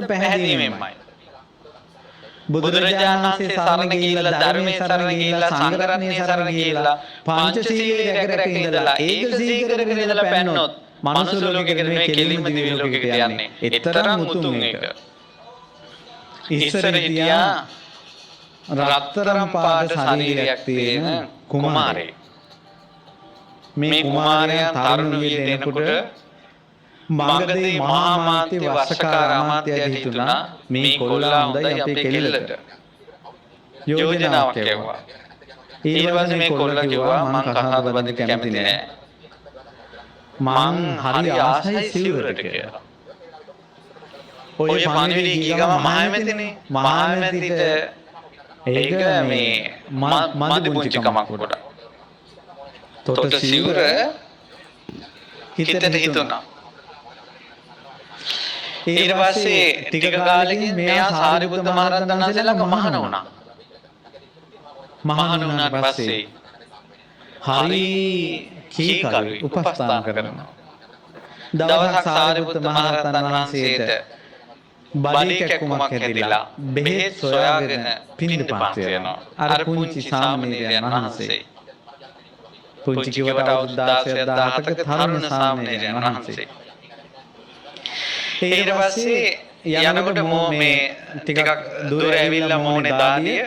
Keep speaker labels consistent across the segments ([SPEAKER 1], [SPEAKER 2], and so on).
[SPEAKER 1] පැහැදීමෙන්මයි. බුදුරජාණන් වහන්සේ සරණ ගිහිල්ලා ධර්මයේ සරණ ගිහිල්ලා සංඝ රත්නයේ සරණ ගිහිල්ලා පංචශීලයේ රැක ඉඳලා ඒක සීකරගෙන ඉඳලා පැන්නොත් මනුස්ස ලෝකෙකට නෙමෙයි කෙලින්ම දිව්‍ය ලෝකෙකට යන්නේ. ඒතරම් උතුම් ඒක. ඉස්සර හිටියා රත්තරන් පාට ශරීරයක් තියෙන කුමාරයෙක්. මේ කුමාරයා තරුණ වියේ දෙනකොට මගදී මහා මාත්‍ය වස්සකාර අමාත්‍යය හිතුණා මේ කොල්ලා හොඳයි අපේ කෙල්ලට යෝජනාවක් යවුවා. ඊට පස්සේ මේ කොල්ලා කිව්වා මං කහාද බඳින්න කැමති නෑ. මං හරි ආසයි සිවුරට කියලා. ඔය පණිවිඩය ගිය ගම මහමෙතිනේ. මහමෙතිට ඒක මේ මදි පුංචි කමක් කොට. තොට සිවුර හිතට හිතුණා. ඊට පස්සේ ටික කාලෙකින් මෙයා සාරිපුත්ත මහ රහතන් වහන්සේ ළඟ මහාන වුණා. මහාන වුණාට පස්සේ හරි කීකරුයි උපස්ථාන කරනවා. දවසක් සාරිපුත්ත මහ රහතන් වහන්සේට බඩේ කැක්කුමක් හැදිලා බෙහෙත් සොයාගෙන පින්දපාත යනවා. අර පුංචි සාමණේරයන් වහන්සේ. පුංචි කිව්වට අවුරුදු 16 17ක තරුණ සාමණේරයන් වහන්සේ. ඊට පස්සේ යනකොට මේ ටිකක් දුර ඇවිල්ලා මොනේ දාඩිය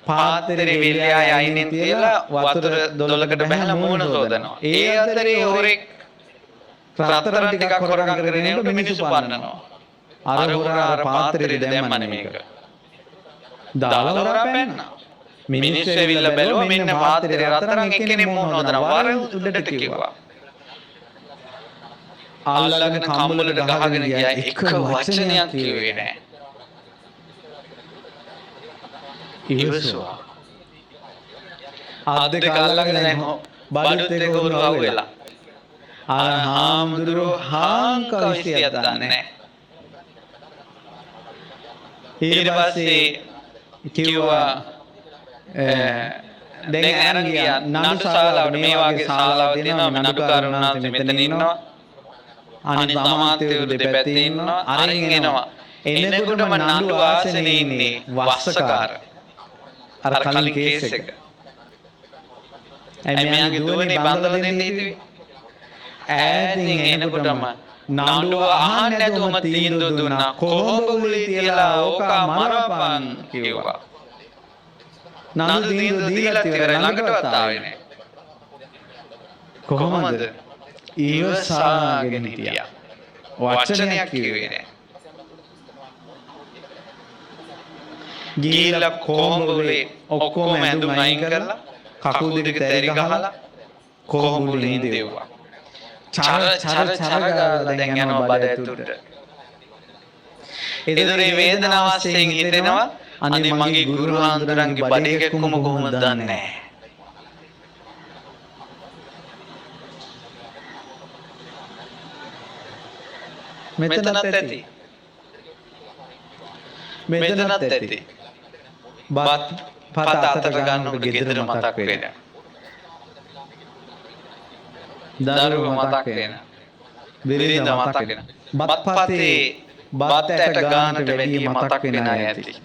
[SPEAKER 1] පාත්‍රේ විල්ලා යයිනේ තියලා වතුර දොලකට බහලා මූණ සෝදනවා. ඒ අතරේ හොරෙක් රත්තරන් ටිකක් හොරකම් කරගෙන යනකොට මිනිස්සු පන්නනවා. අර හොරා අර පාත්‍රේ දැම්මනේ මේක. දාලා හොරා පැන්නා. මිනිස්සු ඇවිල්ලා බැලුවා මෙන්න පාත්‍රේ රත්තරන් එක්කෙනේ මූණ හොදනවා. වර උඩට කිව්වා. අල්ලගෙන කම්බලට ගහගෙන ගියා එක වචනයක් කිව්වේ නෑ. ඉවසුවා. ආ දෙක අල්ලගෙන දැන් බඩුත් එක උරු ආවෙලා. ආ හාමුදුරුවෝ හාංක විශ්ියක් දන්නේ නෑ. ඊට පස්සේ කිව්වා දැන් අරන් ගියා නඩු ශාලාවට මේ වගේ ශාලාවක් තියෙනවා නඩුකාරණන් වහන්සේ මෙතන ඉන්නවා. අනිත් අමාත්‍යවරු දෙපැත්තේ ඉන්නවා අරින් එනවා. එනකොටම නඩු ආසනේ ඉන්නේ වස්සකාර. අර කලින් කේස් එක. එමෙයාගේ දුවනේ බන්දලා දෙන්නේ ඉතින්. ඈතින් එනකොටම නඩුව අහන්න නැතුවම තීන්දුව දුන්නා. කොහොඹ උලේ තියලා ඕක මරපන් කිව්වා. නඩු තීන්දුව දීලා ඉවරයි ළඟටවත් ආවේ නැහැ. කොහොමද? ඉවසාගෙන හිටියා. වචනයක් කිව්වේ නෑ. ගිහිල්ලා කොහොඹුලේ ඔක්කොම ඇඳුම් අයින් කරලා කකුල් දෙක තැරි ගහලා කොහොඹුලේ ඉඳෙව්වා. චර ගාලා දැන් යනවා බඩ ඇතුළට. ඒතරේ වේදනාව වශයෙන් හිතෙනවා අනේ මගේ ගුරු හාමුදුරන්ගේ බඩේ කැක්කුම කොහොමද දන්නේ නැහැ. මෙතනත් ඇති. මෙතනත් ඇති. බත් පත අතට ගන්නකොට ගෙදර මතක් වෙන. දරුවෝ මතක් වෙන. බිරිඳ මතක් වෙන. බත් පතේ බත් ඇට ගන්නට වැඩි මතක් වෙන අය ඇති.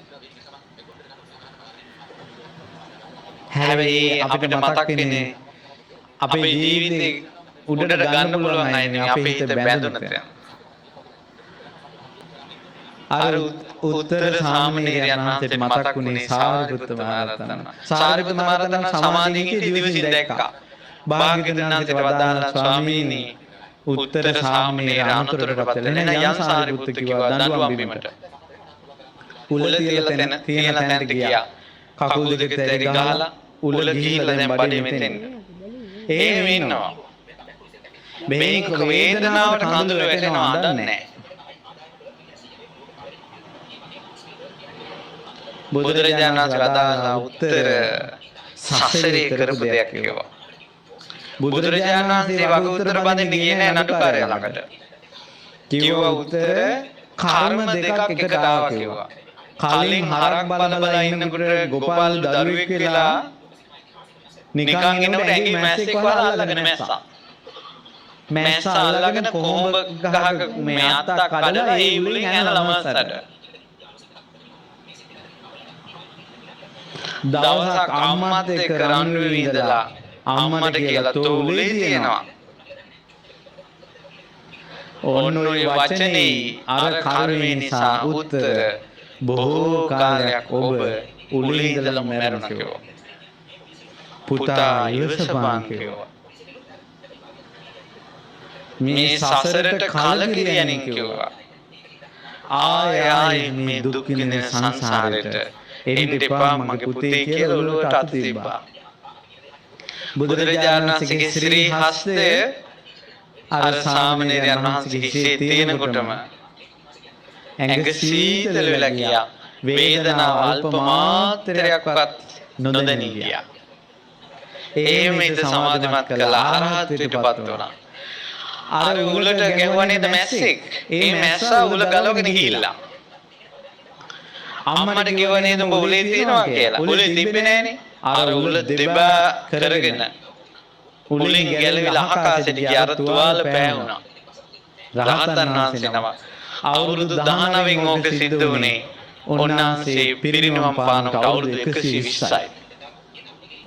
[SPEAKER 1] හැබැයි අපිට මතක් වෙන්නේ අපේ ජීවිතේ උඩට ගන්න පුළුවන් අය නෙවෙයි අපේ හිත බැඳුන තැන. අර උත්තර සාමණේරයන් වහන්සේට මතක් වුණේ සාරිපුත්ත මහ රහතන් වහන්සේ. සාරිපුත්ත මහ රහතන් සමාධියේ දිවසින් දැක්කා. භාග්‍යවතුන් වහන්සේට වදාළා ස්වාමීනි උත්තර සාමණේර අනුතරටපත් වෙලා යම් සාරිපුත්ත කිව්වා දඬුවම් බිමට. උල තියලා තියෙන තැනට ගියා. කකුල් දෙක තැරි ගහලා උල ගිහිල්ලා දැන් බඩේ මෙතෙන්. එහෙම ඉන්නවා. මේක වේදනාවට කඳුල වැටෙනවා අඬන්නේ නැහැ. බුදුරජාණන් වහන්සේ වදාළා උත්තර සසරේ කරපු දෙයක් කිව්වා. බුදුරජාණන් වහන්සේ වගේ උත්තර බඳින්න ගියේ නෑ නඩුකාරයා ළඟට. කිව්වා උත්තර කර්ම දෙකක් එකට ආවා කිව්වා. කලින් හරක් බල ඉන්නකොට ගෝපාල් දරුවෙක් වෙලා නිකන් ඉන්නකොට ඇඟේ මැස්සෙක් වහලා අල්ලගෙන මැස්සා. මැස්ස අල්ලගෙන කොහොඹ ගහක මේ අත්තා කඩලා ඒ උලෙන් යන ළමස්සට දවසක් අම්මත් එක්ක රන්නුවේ ඉඳලා අම්මට කියලා තෝ උලේ තියෙනවා. ඔන්න ඔය වචනේ අර කර්මේ නිසා උත්තර බොහෝ කාලයක් ඔබ උලේ ඉඳලා මැරෙනවා කිව්වා. පුතා ඉවසපන් කිව්වා. මේ සසරට කලකිරියන්නේ කිව්වා. ආය මේ දුක් විඳින සංසාරෙට එන්න එපා මගේ පුතේ කියලා ඔළුවට අත තිබ්බා. බුදුරජාණන් වහන්සේගේ ශ්‍රී හස්තය අර සාමණේරයන් වහන්සේගේ හිසේ තියෙනකොටම ඇඟ සීතල වෙලා ගියා. වේදනාව අල්ප මාත්‍රයක්වත් නොදැනී ගියා. ඒ මේත සමාධිමත් කළා අරහත්ත්වයටපත් වුණා. අර උලට ගැහුවනේද මැස්සෙක්. ඒ මැස්සා උල ගලවගෙන ගිහිල්ලා. අම්මට කිව්ව නේද උඹ උලේ තියනවා කියලා. උලේ තිබ්බේ නෑනේ. අර උල දෙබා කරගෙන උලෙන් ගැලවිලා ආකාශයට ගිය අර තුවාල පෑවුණා. රහතන් වහන්සේ නම අවුරුදු 19න් ඕක සිද්ධ වුණේ. උන්වහන්සේ පිරිනිවන් පානකොට අවුරුදු 120යි.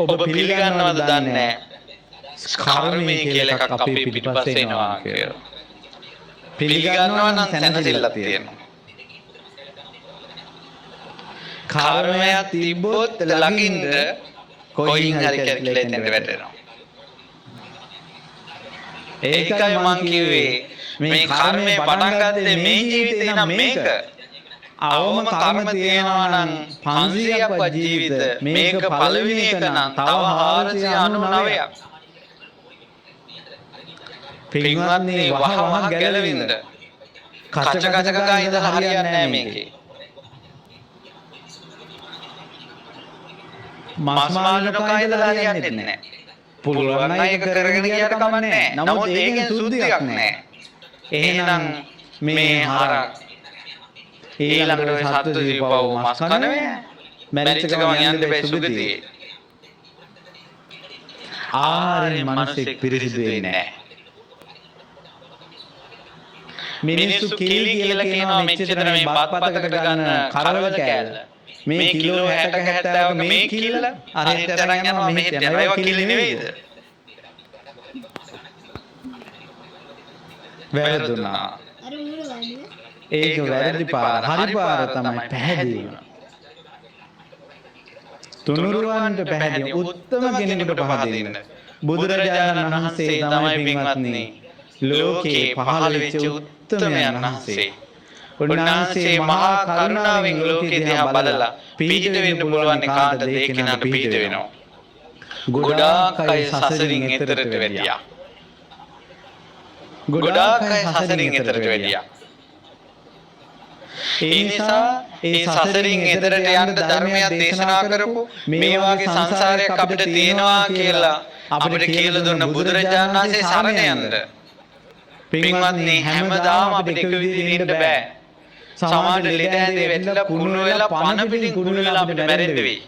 [SPEAKER 1] ඔබ පිළිගන්නවද දන්නේ නැහැ. කර්මය කියලා එකක් අපේ පිටිපස්සේ එනවා කියලා. පිළිගන්නවා නම් සැනසෙල්ලක් තියෙනවා. කර්මයක් තිබ්බොත් ළඟින්ද කොයින් හරි කැරකිලා එතෙන්ට වැටෙනවා. ඒකයි මං කිව්වේ මේ කර්මේ පටන් ගත්තේ මේ ජීවිතේ නම් මේක. අවම කර්ම තියෙනවා නම් 500ක් ජීවිත මේක පළවෙනි එක නම් තව 499ක්. පින්වත්නි වහ ගැලවෙන්න. කච ගා ඉඳලා හරියන්නේ නැහැ මේකේ. මස් මාළු කා ඉඳලා හරියන්නේ නැහැ. පුළුවන් නම් ඒක කරගෙන ගියට කමන්නේ නැහැ. නමුත් ඒකෙන් සුද්ධියක් නැහැ. එහෙනම් මේ හරක් ඊළඟට ඔය සත්තු දීපව මස් කනවේ මැරිච්ච ගමන් යන්න බෑ සුගතියේ. ආරේ මනසෙක් පිරිසිදු වෙන්නේ නැහැ. මිනිස්සු කිලි කියලා කියනවා මෙච්චර මේ බත්පතකට ගන්න කරවල කෑල්ල. මේ කිලෝ 60 70ක මේ කිල්ල අර හෙටරන් යනවා මෙහෙට යනවා. ඒවා කිලි නෙවෙයිද? වැරදුනා. ඒක වැරදි පාර. හරි පාර තමයි පැහැදිලිව. තුනුරුවන්ට පැහැදිලි උත්තම කෙනෙකුට පහදින්න. බුදුරජාණන් වහන්සේ තමයි පින්වත්නි ලෝකේ පහළ වෙච්ච උත්තමයන් වහන්සේ. උන්වහන්සේ මහා කරුණාවෙන් ලෝකෙ දිහා බලලා පිහිට වෙන්න පුළුවන් කාට දෙක කෙනාට පිහිට වෙනවා. ගොඩාක් අය සසරින් එතරට වැටියා. ගොඩාක් අය සසරින් එතරට වැටියා. ඒ නිසා ඒ සසරින් එතරට යන්න ධර්මයක් දේශනා කරපු මේ වාගේ සංසාරයක් අපිට තියෙනවා කියලා අපිට කියලා දුන්න බුදුරජාණන් වහන්සේ සරණ යන්න. පින්වත්නි හැමදාම අපිට එක විදිහට ඉන්න බෑ. සමහර ලෙඩ ඇඳේ වැටිලා කුණු වෙලා පන පිටින් කුණු වෙලා අපිට මැරෙන්න වෙයි.